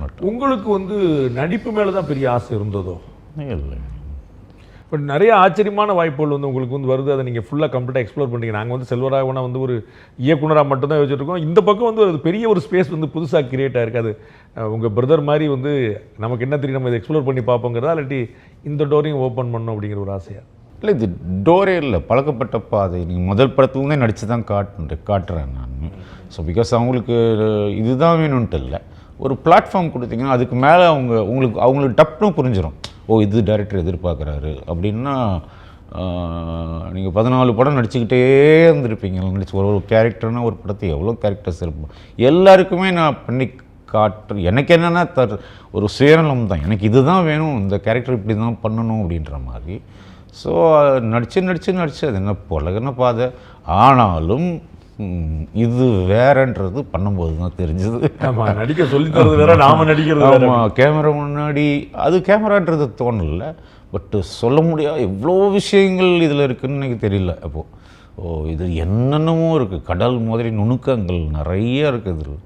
Not. உங்களுக்கு வந்து நடிப்பு மேலே தான் பெரிய ஆசை இருந்ததோ? இல்லை. இப்போ நிறைய ஆச்சரியமான வாய்ப்புகள் வந்து உங்களுக்கு வந்து வருது. அதை நீங்கள் ஃபுல்லாக கம்ப்ளீட்டாக எக்ஸ்ப்ளோர் பண்ணுறீங்க. நாங்கள் வந்து செல்வராகவனா வந்து ஒரு இயக்குனராக மட்டும்தான் வச்சுருக்கோம். இந்த பக்கம் வந்து ஒரு பெரிய ஒரு ஸ்பேஸ் வந்து புதுசாக கிரியேட் ஆகிருக்கு. அது உங்கள் பிரதர் மாதிரி வந்து நமக்கு என்ன தெரியும், நம்ம இதை எக்ஸ்ப்ளோர் பண்ணி பார்ப்போங்கிறதா, இல்லாட்டி இந்த டோரையும் ஓப்பன் பண்ணணும் அப்படிங்கிற ஒரு ஆசையா? இல்லை, இது டோரே இல்லை, பழக்கப்பட்ட பாதை. நீங்கள் முதல் படத்துலேருந்தே நடித்து தான் காட்டுறேன் நான். ஸோ பிகாஸ் அவங்களுக்கு இதுதான் வேணும்ன்ட்டு இல்லை, ஒரு பிளாட்ஃபார்ம் கொடுத்தீங்கன்னா அதுக்கு மேலே அவங்களுக்கு டப்புன்னு புரிஞ்சிடும். ஓ, இது டைரக்டர் எதிர்பார்க்குறாரு அப்படின்னா. நீங்கள் 14 படம் நடிச்சுக்கிட்டே இருந்திருப்பீங்க. நடிச்சு ஒரு கேரக்டர்னா ஒரு படத்தை எவ்வளோ கேரக்டர்ஸ் இருப்போம். எல்லாருக்குமே நான் பண்ணி காட்டுறேன். எனக்கு என்னென்னா ஒரு சுயநலம் தான், எனக்கு இது தான் வேணும், இந்த கேரக்டர் இப்படி தான் பண்ணணும் அப்படின்ற மாதிரி. ஸோ நடிச்சு அது என்ன பழகின பாதை. ஆனாலும் இது வேறன்றது பண்ணும்போது தான் தெரிஞ்சது. நடிக்க சொல்லி தரது வேற, நாம நடிக்கிறது. ஆமாம், கேமரா முன்னாடி அது கேமரான்றது தோணலை. பட்டு சொல்ல முடியாது எவ்வளோ விஷயங்கள் இதில் இருக்குதுன்னு எனக்கு தெரியல. அப்போது இது என்னென்னமோ இருக்குது, கடல் மாதிரி நுணுக்கங்கள் நிறைய இருக்குது இதில்.